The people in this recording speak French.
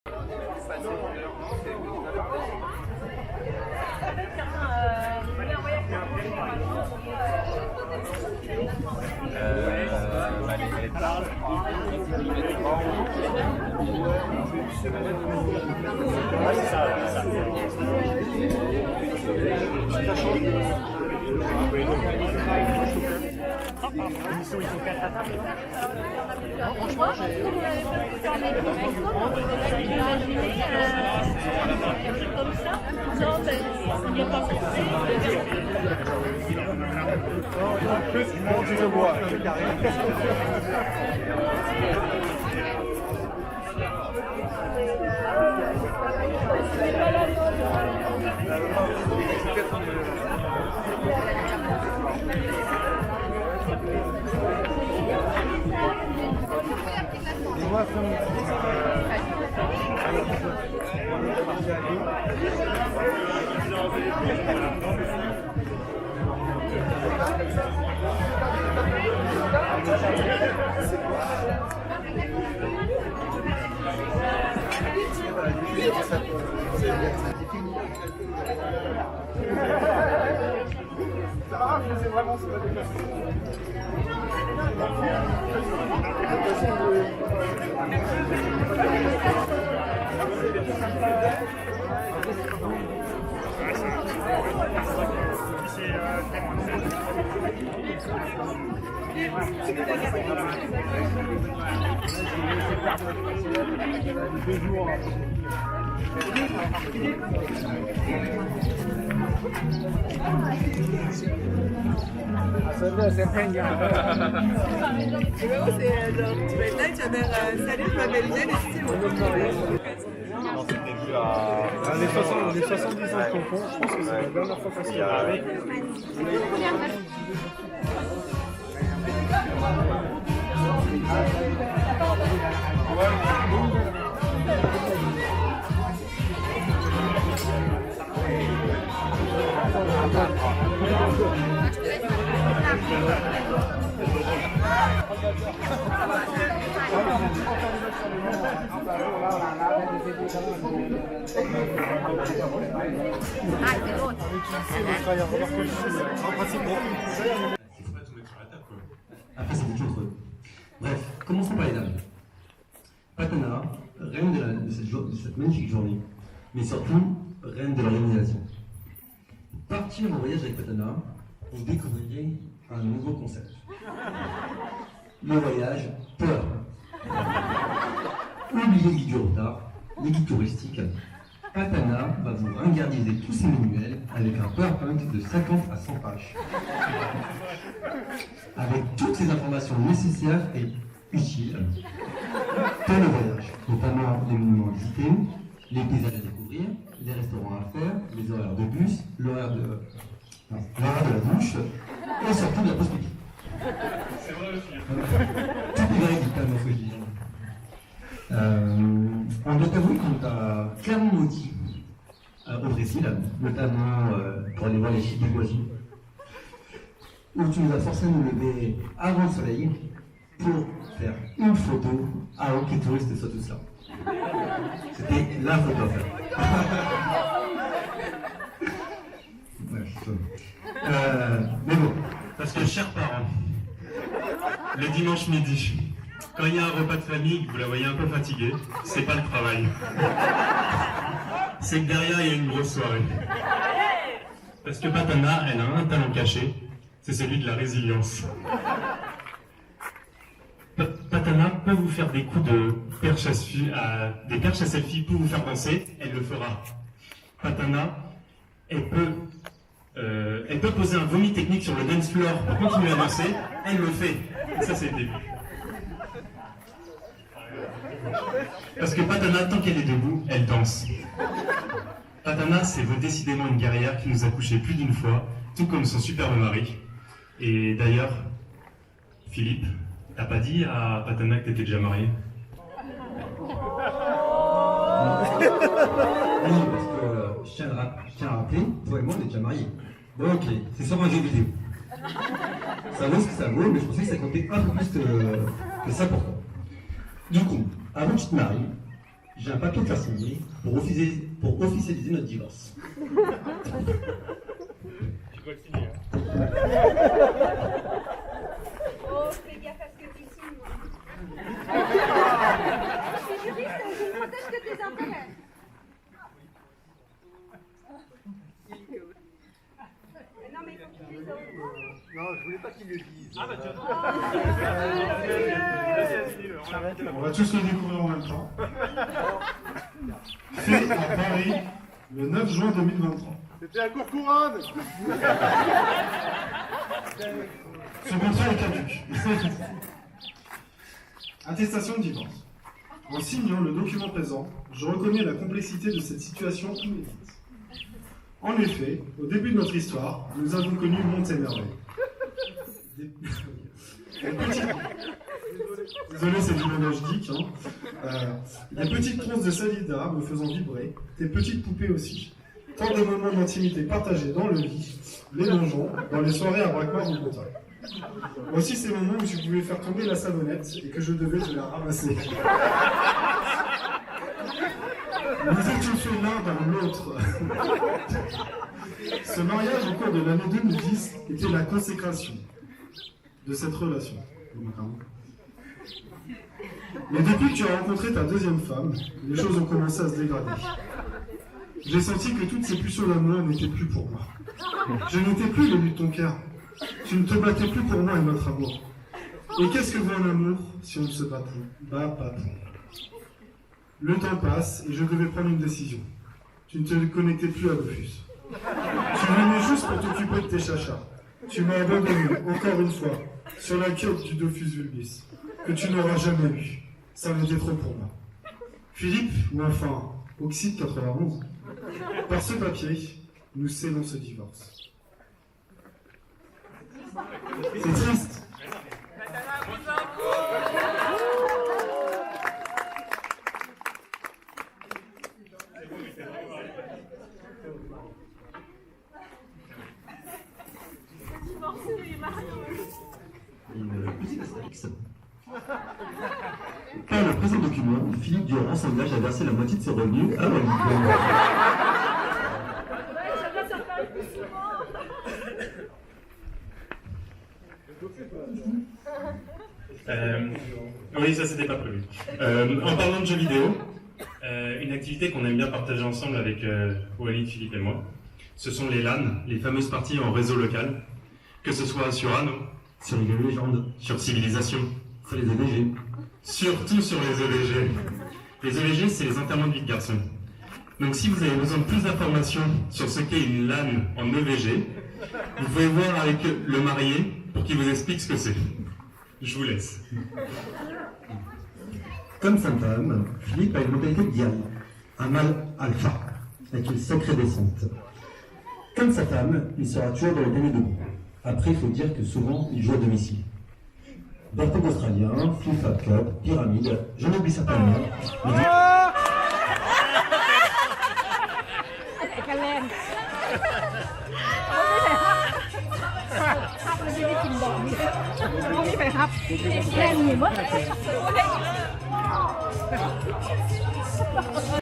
Ils sont 4 à table. Comme ça, non, ben, on n'y a pas pensé. Tu le vois, c'est carré. C'est vraiment ça. Salut, je m'appelle Jen et c'est mon Non, c'est prévu à... Les 70 ans qu'on compte, je pense que c'est la dernière fois qu'on se fait. Après, c'est quelque chose. Bref, commençons par les dames. Patana, reine de cette magnifique journée, mais surtout, reine de l'organisation. Partir en voyage avec Patana, vous découvrirez un nouveau concept. Le voyage peur. Oubliez les guides du retard, les guides touristiques. Patana va vous ringardiser tous ces manuels avec un PowerPoint de 50 à 100 pages. Avec toutes les informations nécessaires et utiles pour le voyage, notamment les monuments à visiter, les paysages à découvrir, les restaurants à faire, les horaires de bus, l'horaire de la douche et surtout de la pause pipi. C'est vrai aussi. Tout est véridique dans ce que je dis. On doit avouer qu'on t'a clairement maudit au Brésil, notamment pour aller voir les chics bourgeoisie, où tu nous as forcé à nous lever avant le soleil pour faire une photo avant que les touristes soient tous là. C'était la photo à faire. Mais bon. Parce que, chers parents, le dimanche midi, quand il y a un repas de famille, que vous la voyez un peu fatiguée, c'est pas le travail. C'est que derrière, il y a une grosse soirée. Parce que Patana, elle a un talent caché, c'est celui de la résilience. Patana peut vous faire des coups de perche des perches à selfie pour vous faire danser, elle le fera. Patana, elle peut poser un vomi technique sur le dance floor pour continuer à danser, elle le fait. Et ça, c'est le début. Parce que Patana, tant qu'elle est debout, elle danse. Patana, c'est décidément une guerrière qui nous a couché plus d'une fois, tout comme son superbe mari. Et d'ailleurs, Philippe, t'as pas dit à Patana que t'étais déjà marié? Oui, parce que je tiens à rappeler, toi et moi on est déjà mariés. Bon, ok, c'est sur un jeu vidéo. Ça vaut ce que ça vaut, mais je pensais que ça comptait un peu plus que ça pour toi. Du coup, avant que tu te maries, j'ai un papier de faire signer pour officialiser notre divorce. Tu dois le signer. Oh, fais gaffe à ce que tu signes. Je suis juriste, je ne protège que tes intérêts. Non, mais il faut que tu les aies au courant. Non, je voulais pas qu'il le dise. Ah bah tu On va tous le découvrir en même temps. Fait à Paris le 9 juin 2023. C'était un cours couronne. Ce contrat est caduc. Attestation de divorce. En signant le document présent, je reconnais la complexité de cette situation inédite. En effet, au début de notre histoire, nous avons connu monts et merveilles. Désolé, c'est du ménage geek. Des petites tronces de salida me faisant vibrer, des petites poupées aussi. Tant de moments d'intimité partagés dans le lit, les donjons, dans les soirées à braquoir ou Bretagne. Aussi ces moments où tu pouvais faire tomber la savonnette et que je devais te la ramasser. Nous étions faits l'un dans l'autre. Ce mariage au cours de l'année 2010 était la consécration de cette relation. Mais depuis que tu as rencontré ta deuxième femme, les choses ont commencé à se dégrader. J'ai senti que toutes ces pulsions d'amour n'étaient plus pour moi. Je n'étais plus l'élu de ton cœur. Tu ne te battais plus pour moi et notre amour. Et qu'est-ce que vaut un amour si on ne se bat pas pour? Le temps passe et je devais prendre une décision. Tu ne te connectais plus à Dofus. Tu venais juste pour t'occuper de tes chachas. Tu m'as abandonné, encore une fois, sur la queue du Dofus vulgus, que tu n'auras jamais eu. Ça n'était trop pour moi. Philippe, ou enfin, Oxyde 91, par ce papier, nous scellons ce divorce. C'est triste. Une petite astérix. Par le présent document, Philippe Durand s'engage à verser la moitié de ses revenus à Walid. Oui, ça c'était pas prévu. En parlant de jeux vidéo, une activité qu'on aime bien partager ensemble avec Walid, Philippe et moi, ce sont les LAN, les fameuses parties en réseau local, que ce soit sur Anno, Sur les légendes, sur Civilisation, sur les EDG. surtout sur les EDG. Les EDG, c'est les enterrements de vie de garçon. Donc si vous avez besoin de plus d'informations sur ce qu'est une LAN en EVG, vous pouvez voir avec le marié pour qu'il vous explique ce que c'est. Je vous laisse. Comme sa femme, Philippe a une localité de Diane, un mâle alpha, avec une sacrée descente. Comme sa femme, il sera toujours dans les derniers debout. Après, il faut dire que souvent, il joue à domicile. Bartog australien, FIFA Club, pyramide, j'en oublie certainement. Mais... Em gì mất